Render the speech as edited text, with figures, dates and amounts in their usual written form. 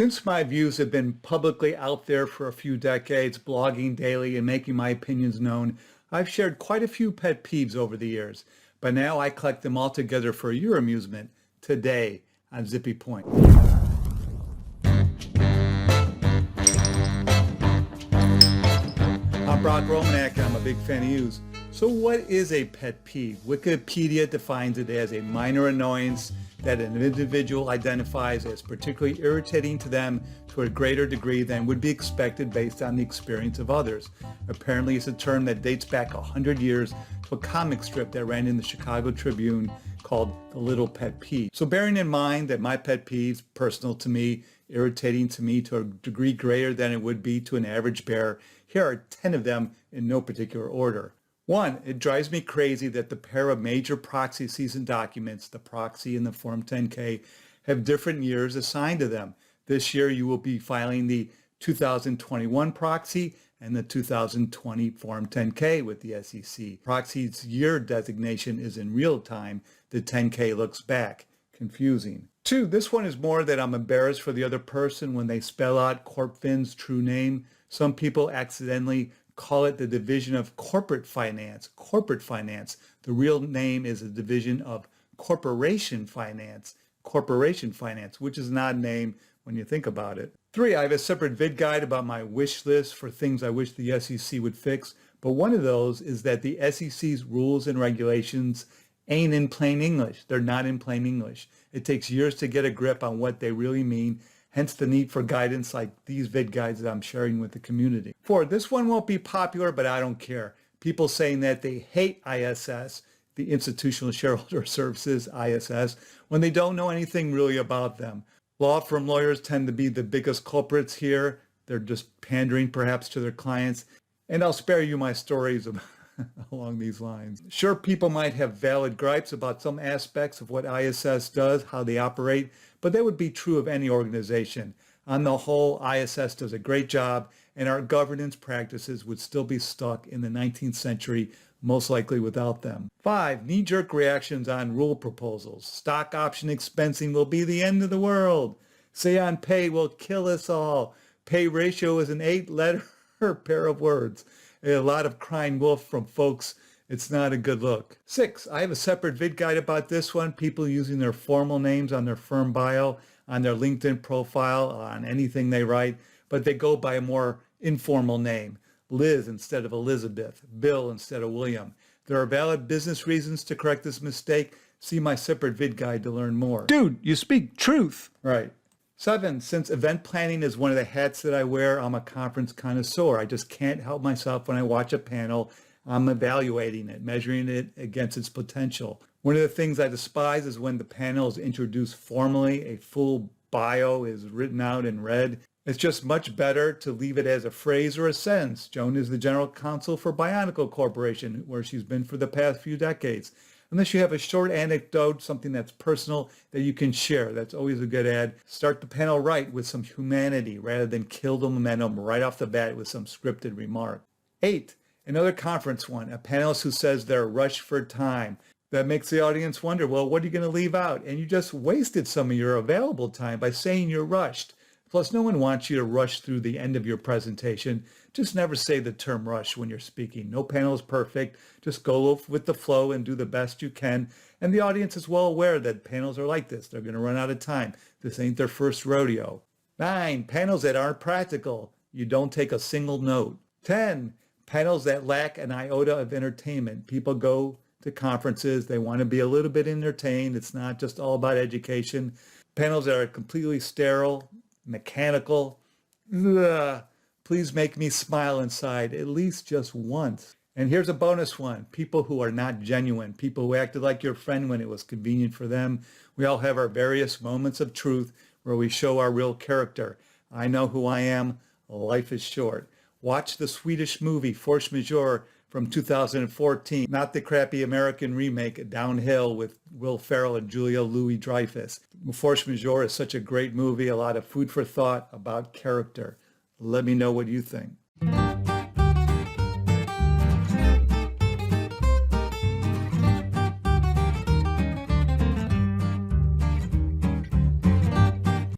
Since my views have been publicly out there for a few decades, blogging daily and making my opinions known, I've shared quite a few pet peeves over the years. But now I collect them all together for your amusement today on Zippy Point. I'm Brock Romanek and I'm a big fan of yous. So what is a pet peeve? Wikipedia defines it as a minor annoyance that an individual identifies as particularly irritating to them to a greater degree than would be expected based on the experience of others. Apparently it's a term that dates back 100 years to a comic strip that ran in the Chicago Tribune called The Little Pet Peeve. So bearing in mind that my pet peeves, personal to me, irritating to me to a degree greater than it would be to an average bear, here are 10 of them in no particular order. 1, it drives me crazy that the pair of major proxy season documents, the proxy and the Form 10-K, have different years assigned to them. This year you will be filing the 2021 proxy and the 2020 Form 10-K with the SEC. Proxy's year designation is in real time. The 10-K looks back. Confusing. 2, this one is more that I'm embarrassed for the other person when they spell out CorpFin's true name. Some people accidentally call it the Division of Corporate Finance. Corporate Finance. The real name is a Division of Corporation Finance. Corporation Finance, which is an odd name when you think about it. 3, I have a separate Vid-Guide about my wish list for things I wish the SEC would fix, but one of those is that the SEC's rules and regulations ain't in plain English. They're not in plain English. It takes years to get a grip on what they really mean, hence the need for guidance like these Vid-Guides that I'm sharing with the community. 4, this one won't be popular, but I don't care. People saying that they hate ISS, the Institutional Shareholder Services, ISS, when they don't know anything really about them. Law firm lawyers tend to be the biggest culprits here. They're just pandering perhaps to their clients. And I'll spare you my stories along these lines. Sure, people might have valid gripes about some aspects of what ISS does, how they operate, but that would be true of any organization. On the whole, ISS does a great job, and our governance practices would still be stuck in the 19th century, most likely without them. 5, knee-jerk reactions on rule proposals. Stock option expensing will be the end of the world. Say on pay will kill us all. Pay ratio is an 8-letter pair of words. A lot of crying wolf from folks. It's not a good look. 6, I have a separate Vid-Guide about this one. People using their formal names on their firm bio, on their LinkedIn profile, on anything they write, but they go by a more informal name. Liz instead of Elizabeth, Bill instead of William. There are valid business reasons to correct this mistake. See my separate Vid-Guide to learn more. Dude, you speak truth. Right. 7, since event planning is one of the hats that I wear, I'm a conference connoisseur. I just can't help myself when I watch a panel. I'm evaluating it, measuring it against its potential. One of the things I despise is when the panel is introduced formally, a full bio is written out and read. It's just much better to leave it as a phrase or a sentence. Joan is the general counsel for Bionicle Corporation, where she's been for the past few decades. Unless you have a short anecdote, something that's personal that you can share. That's always a good ad. Start the panel right with some humanity rather than kill the momentum right off the bat with some scripted remark. 8, another conference one, a panelist who says they're rushed for time. That makes the audience wonder, well, what are you going to leave out? And you just wasted some of your available time by saying you're rushed. Plus, no one wants you to rush through the end of your presentation. Just never say the term rush when you're speaking. No panel is perfect. Just go with the flow and do the best you can. And the audience is well aware that panels are like this. They're going to run out of time. This ain't their first rodeo. 9, panels that aren't practical. You don't take a single note. 10, panels that lack an iota of entertainment. People go to conferences. They want to be a little bit entertained. It's not just all about education. Panels that are completely sterile, mechanical. Ugh. Please make me smile inside at least just once. And here's a bonus one. People who are not genuine. People who acted like your friend when it was convenient for them. We all have our various moments of truth where we show our real character. I know who I am. Life is short. Watch the Swedish movie Force Majeure from 2014, not the crappy American remake Downhill with Will Ferrell and Julia Louis-Dreyfus. Force Majeure is such a great movie, a lot of food for thought about character. Let me know what you think.